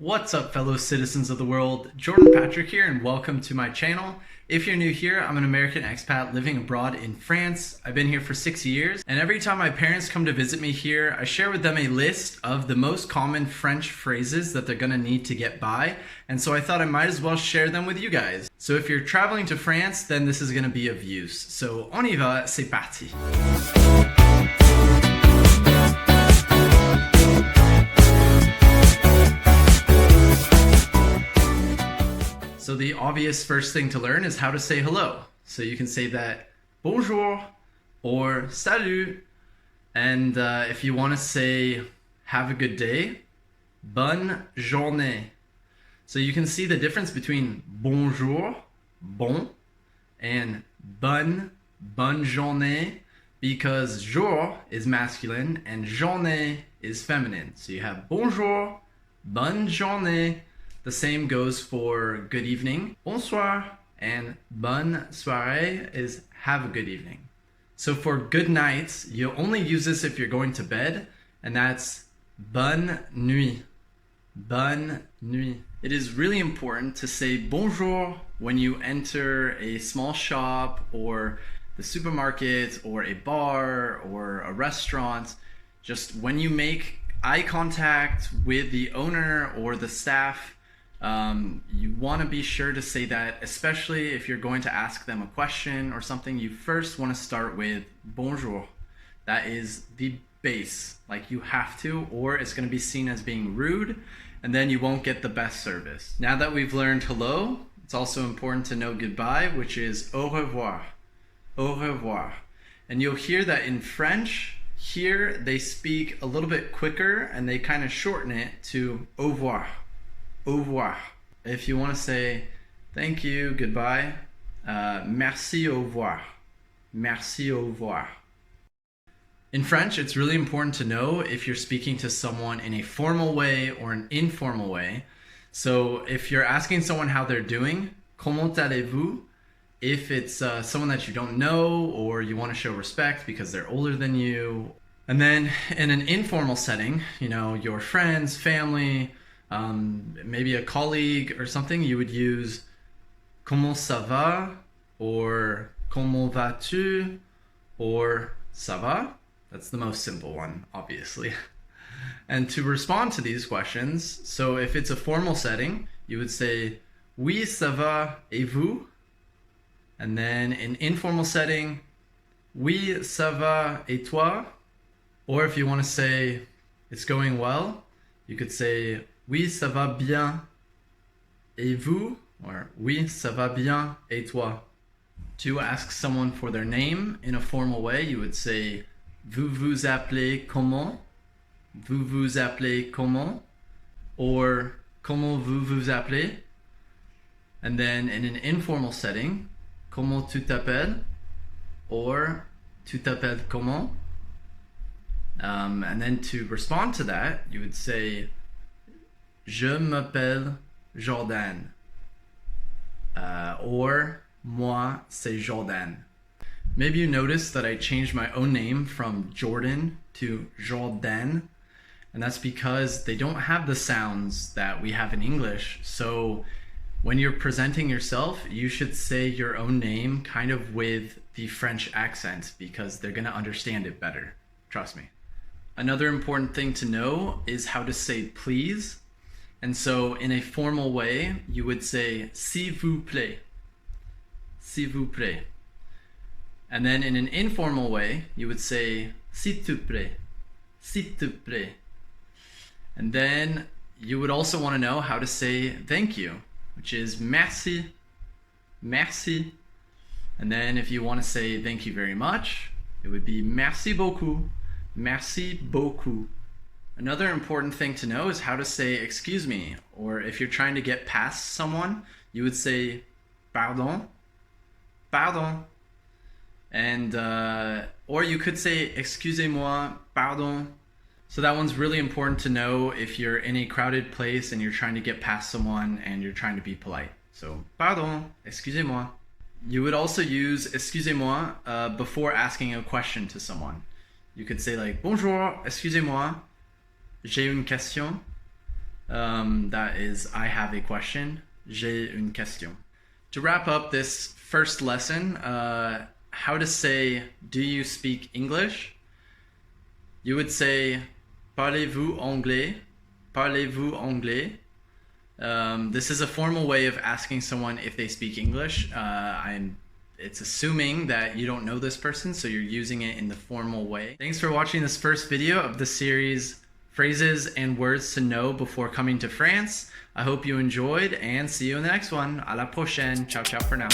What's up, fellow citizens of the world? Jordan Patrick here, and welcome to my channel. If you're new here, I'm an American expat living abroad in France. I've been here for 6 years, and every time my parents come to visit me here, I share with them a list of the most common French phrases that they're gonna need to get by, and so I thought I might as well share them with you guys. So if you're traveling to France, then this is gonna be of use. So on y va, c'est parti. So the obvious first thing to learn is how to say hello. So you can say that bonjour or salut. And if you want to say have a good day, bonne journée. So you can see the difference between bonjour, bon, and bonne journée, because jour is masculine and journée is feminine. So you have bonjour, bonne journée. The same goes for good evening, bonsoir, and bonne soirée is have a good evening. So for good night, you only use this if you're going to bed, and that's bonne nuit, bonne nuit. It is really important to say bonjour when you enter a small shop or the supermarket or a bar or a restaurant. Just when you make eye contact with the owner or the staff, you want to be sure to say that, especially if you're going to ask them a question or something. You first want to start with bonjour. That is the base, like you have to, or it's going to be seen as being rude, and then you won't get the best service. Now that we've learned hello, it's also important to know goodbye, which is au revoir, au revoir. And you'll hear that in French, here they speak a little bit quicker and they kind of shorten it to au revoir. Au revoir. If you want to say thank you, goodbye, merci, au revoir. Merci, au revoir. In French, it's really important to know if you're speaking to someone in a formal way or an informal way. So if you're asking someone how they're doing, comment allez-vous? If it's someone that you don't know or you want to show respect because they're older than you. And then in an informal setting, you know, your friends, family, maybe a colleague or something, you would use comment ça va or comment vas-tu or ça va. That's the most simple one, obviously. And to respond to these questions, so if it's a formal setting, you would say oui, ça va, et vous? And then in informal setting, oui, ça va, et toi? Or if you want to say it's going well, you could say oui, ça va bien, et vous? Or oui, ça va bien, et toi? To ask someone for their name in a formal way, you would say vous vous appelez comment? Vous vous appelez comment? Or comment vous vous appelez? And then in an informal setting, comment tu t'appelles? Or tu t'appelles comment? And then to respond to that, you would say je m'appelle Jordan, or moi c'est Jordan. Maybe you noticed that I changed my own name from Jordan to Jordan, and that's because they don't have the sounds that we have in English. So when you're presenting yourself, you should say your own name kind of with the French accent because they're gonna understand it better. Trust me. Another important thing to know is how to say please. And so in a formal way, you would say s'il vous plaît, s'il vous plaît. And then in an informal way, you would say s'il te plaît, s'il te plaît. And then you would also want to know how to say thank you, which is merci, merci. And then if you want to say thank you very much, it would be merci beaucoup, merci beaucoup. Another important thing to know is how to say excuse me, or if you're trying to get past someone, you would say pardon, pardon. And or you could say excusez-moi, pardon. So that one's really important to know if you're in a crowded place and you're trying to get past someone and you're trying to be polite. So pardon, excusez-moi. You would also use excusez-moi before asking a question to someone. You could say like bonjour, excusez-moi, j'ai une question. That is, I have a question. J'ai une question. To wrap up this first lesson, how to say, do you speak English? You would say, Parlez-vous anglais? Parlez-vous anglais? This is a formal way of asking someone if they speak English. It's assuming that you don't know this person, so you're using it in the formal way. Thanks for watching this first video of the series Phrases and Words to Know Before Coming to France. I hope you enjoyed and see you in the next one. À la prochaine. Ciao, ciao for now.